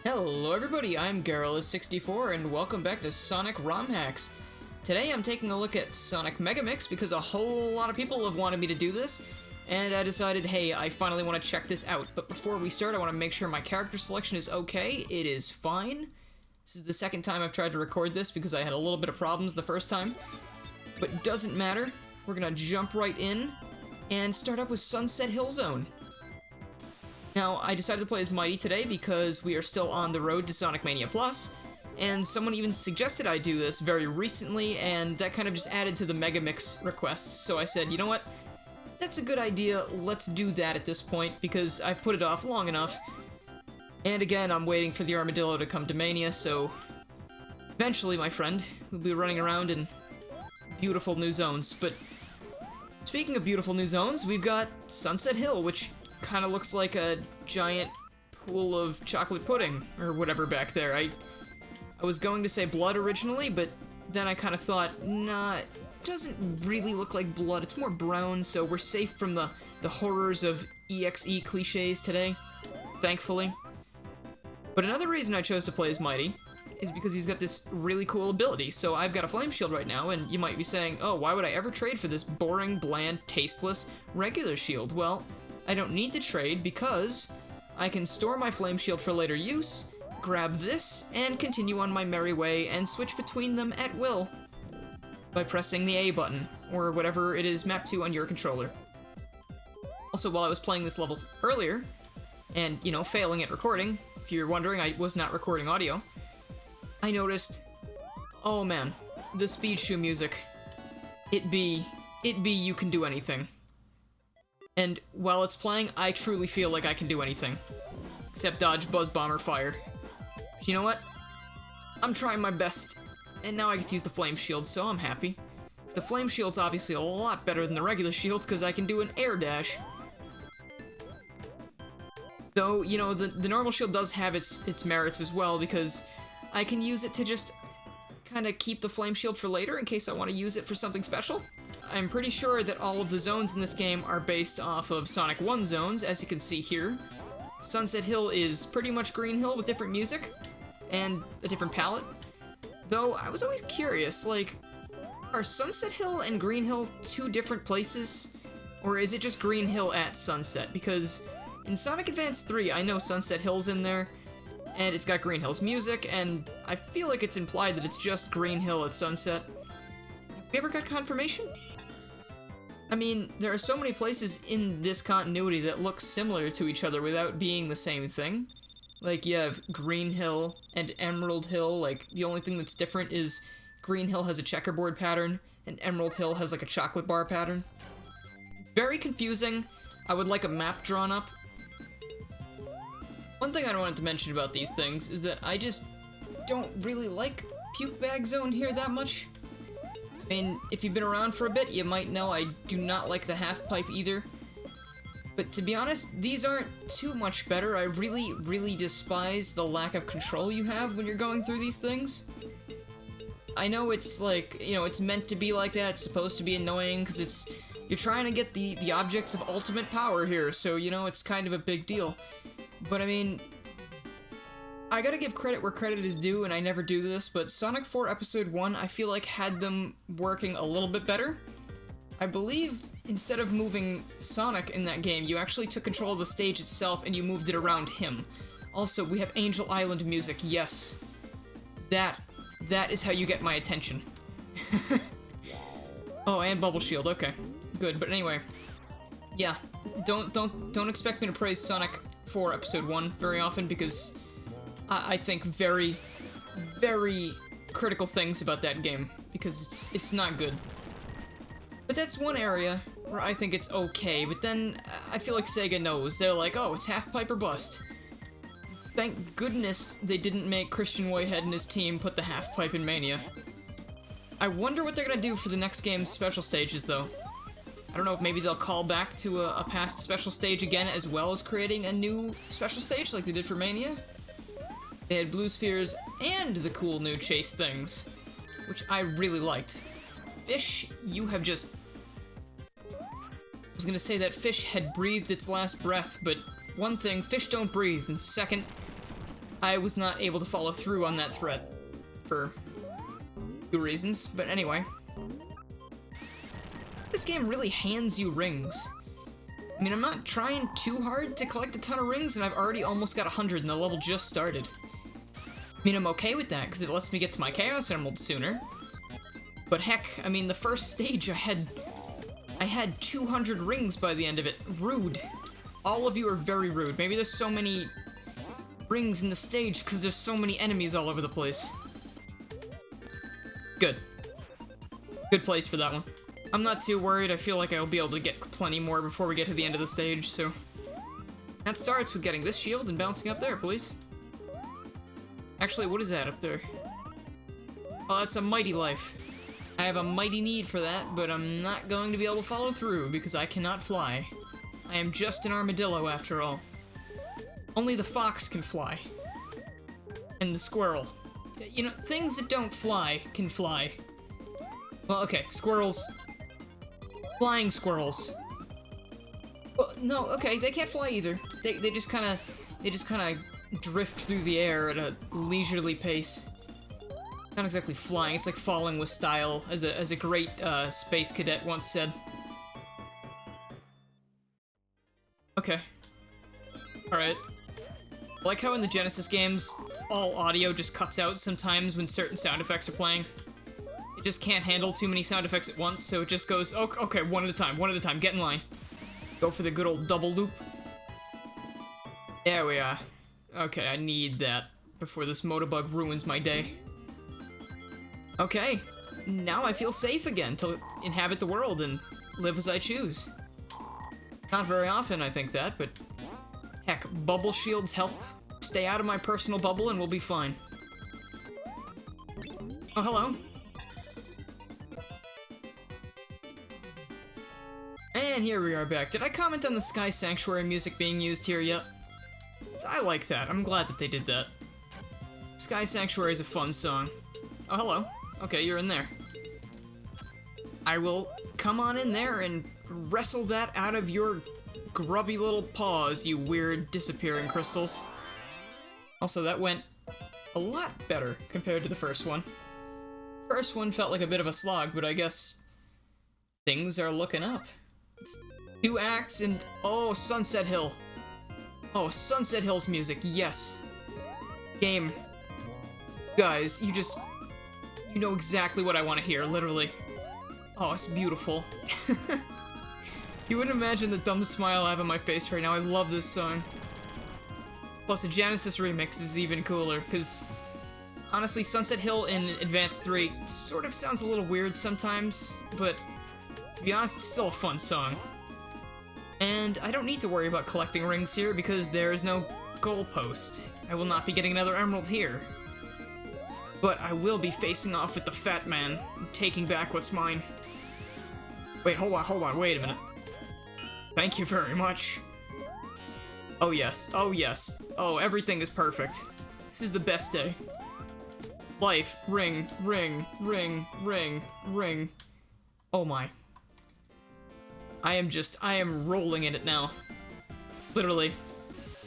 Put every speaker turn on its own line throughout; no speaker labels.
Hello everybody, I'm Garrulus64 and welcome back to Sonic ROM Hacks. Today I'm taking a look at Sonic MegaMix because a whole lot of people have wanted me to do this, and I decided, hey, I finally want to check this out. But before we start, I want to make sure my character selection is okay. It is fine. This is the second time I've tried to record this because I had a little bit of problems the first time. But it doesn't matter. We're gonna jump right in and start up with Sunset Hill Zone. Now, I decided to play as Mighty today because we are still on the road to Sonic Mania Plus, and someone even suggested I do this very recently, and that kind of just added to the MegaMix requests, so I said, you know what? That's a good idea, let's do that at this point, because I've put it off long enough. And again, I'm waiting for the Armadillo to come to Mania, so eventually, my friend, we'll be running around in beautiful new zones. But speaking of beautiful new zones, we've got Sunset Hill, which kind of looks like a giant pool of chocolate pudding, or whatever back there. I was going to say blood originally, but then I kind of thought, nah, it doesn't really look like blood, it's more brown, so we're safe from the horrors of EXE cliches today, thankfully. But another reason I chose to play as Mighty is because he's got this really cool ability. So I've got a flame shield right now, and you might be saying, oh, why would I ever trade for this boring, bland, tasteless, regular shield? Well, I don't need to trade because I can store my flame shield for later use, grab this, and continue on my merry way and switch between them at will by pressing the A button, or whatever it is mapped to on your controller. Also, while I was playing this level earlier, and, you know, failing at recording, if you're wondering, I was not recording audio, I noticed, oh man, the speed shoe music, it be you can do anything. And while it's playing, I truly feel like I can do anything. Except dodge Buzz Bomber fire. But you know what? I'm trying my best. And now I get to use the Flame Shield, so I'm happy. Because the Flame Shield's obviously a lot better than the regular shield, because I can do an air dash. Though, you know, the normal shield does have its merits as well, because I can use it to just kind of keep the Flame Shield for later in case I want to use it for something special. I'm pretty sure that all of the zones in this game are based off of Sonic 1 zones, as you can see here. Sunset Hill is pretty much Green Hill with different music, and a different palette. Though, I was always curious, like, are Sunset Hill and Green Hill two different places? Or is it just Green Hill at sunset? Because in Sonic Advance 3, I know Sunset Hill's in there, and it's got Green Hill's music, and I feel like it's implied that it's just Green Hill at sunset. Have we ever got confirmation? I mean, there are so many places in this continuity that look similar to each other without being the same thing. Like, you have Green Hill and Emerald Hill, like, the only thing that's different is Green Hill has a checkerboard pattern, and Emerald Hill has, like, a chocolate bar pattern. It's very confusing. I would like a map drawn up. One thing I wanted to mention about these things is that I just don't really like Puke Bag Zone here that much. I mean, if you've been around for a bit, you might know I do not like the half pipe either. But to be honest, these aren't too much better. I really, really despise the lack of control you have when you're going through these things. I know it's like, you know, it's meant to be like that, it's supposed to be annoying, because you're trying to get the objects of ultimate power here, so, you know, it's kind of a big deal. But I mean, I gotta give credit where credit is due, and I never do this, but Sonic 4 Episode 1, I feel like had them working a little bit better. I believe instead of moving Sonic in that game, you actually took control of the stage itself and you moved it around him. Also, we have Angel Island music, yes. That is how you get my attention. Oh, and Bubble Shield, okay. Good, but anyway. Yeah, don't expect me to praise Sonic 4 Episode 1 very often, because I think very, very critical things about that game, because it's not good. But that's one area where I think it's okay, but then I feel like Sega knows. They're like, oh, it's half pipe or bust. Thank goodness they didn't make Christian Whitehead and his team put the half pipe in Mania. I wonder what they're gonna do for the next game's special stages, though. I don't know if maybe they'll call back to a past special stage again, as well as creating a new special stage like they did for Mania. They had Blue Spheres and the cool new chase things, which I really liked. Fish, you have just... I was gonna say that fish had breathed its last breath, but one thing, fish don't breathe, and second, I was not able to follow through on that threat for 2 reasons, but anyway. This game really hands you rings. I mean, I'm not trying too hard to collect a ton of rings, and I've already almost got 100, and the level just started. I mean, I'm okay with that, because it lets me get to my Chaos Emerald sooner. But heck, I mean, the first stage, I had 200 rings by the end of it. Rude. All of you are very rude. Maybe there's so many rings in the stage, because there's so many enemies all over the place. Good. Good place for that one. I'm not too worried. I feel like I'll be able to get plenty more before we get to the end of the stage, so... That starts with getting this shield and bouncing up there, please. Actually, what is that up there? Oh, that's a mighty life. I have a mighty need for that, but I'm not going to be able to follow through because I cannot fly. I am just an armadillo, after all. Only the fox can fly. And the squirrel. You know, things that don't fly can fly. Well, okay, squirrels... Flying squirrels. Well, no, okay, they can't fly either. They just kind of drift through the air at a leisurely pace. Not exactly flying, it's like falling with style, as a great space cadet once said. Okay. Alright. Like how in the Genesis games, all audio just cuts out sometimes when certain sound effects are playing. It just can't handle too many sound effects at once, so it just goes, okay, one at a time, get in line. Go for the good old double loop. There we are. Okay, I need that before this Motobug ruins my day. Okay, now I feel safe again to inhabit the world and live as I choose. Not very often I think that, but heck, bubble shields help. Stay out of my personal bubble and we'll be fine. Oh, hello. And here we are back. Did I comment on the Sky Sanctuary music being used here yet? I like that. I'm glad that they did that. Sky Sanctuary is a fun song. Oh, hello. Okay, you're in there. I will come on in there and wrestle that out of your grubby little paws, you weird disappearing crystals. Also, that went a lot better compared to the first one. First one felt like a bit of a slog, but I guess things are looking up. It's 2 acts and... Oh, Sunset Hill. Oh, Sunset Hill's music, yes. Game. Guys, you know exactly what I want to hear, literally. Oh, it's beautiful. You wouldn't imagine the dumb smile I have on my face right now. I love this song. Plus, the Genesis remix is even cooler, because... Honestly, Sunset Hill in Advance 3 sort of sounds a little weird sometimes, but... To be honest, it's still a fun song. And I don't need to worry about collecting rings here because there is no goalpost. I will not be getting another emerald here. But I will be facing off with the fat man and taking back what's mine. Wait, hold on, wait a minute. Thank you very much. Oh yes, oh everything is perfect. This is the best day. Life, ring, ring, ring, ring, ring. Oh my. I am rolling in it now. Literally.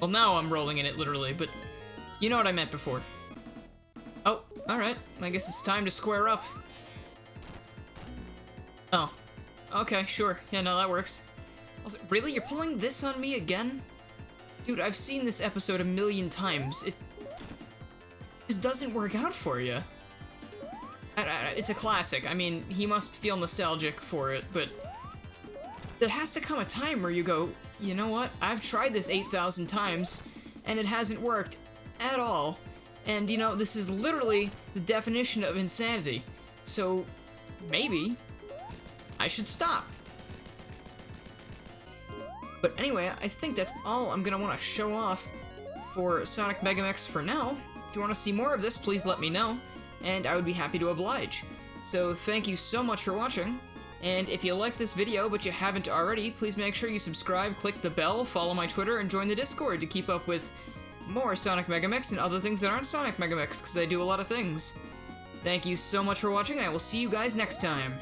Well, now I'm rolling in it, literally, but you know what I meant before. Oh, alright. I guess it's time to square up. Oh. Okay, sure. Yeah, no, that works. Also, really? You're pulling this on me again? Dude, I've seen this episode 1,000,000 times. It just doesn't work out for you. It's a classic. I mean, he must feel nostalgic for it, but... There has to come a time where you go, you know what, I've tried this 8,000 times, and it hasn't worked at all, and you know, this is literally the definition of insanity, so maybe I should stop. But anyway, I think that's all I'm gonna want to show off for Sonic MegaMix for now. If you want to see more of this, please let me know, and I would be happy to oblige. So thank you so much for watching. And if you like this video but you haven't already, please make sure you subscribe, click the bell, follow my Twitter, and join the Discord to keep up with more Sonic MegaMix and other things that aren't Sonic MegaMix, because I do a lot of things. Thank you so much for watching, and I will see you guys next time.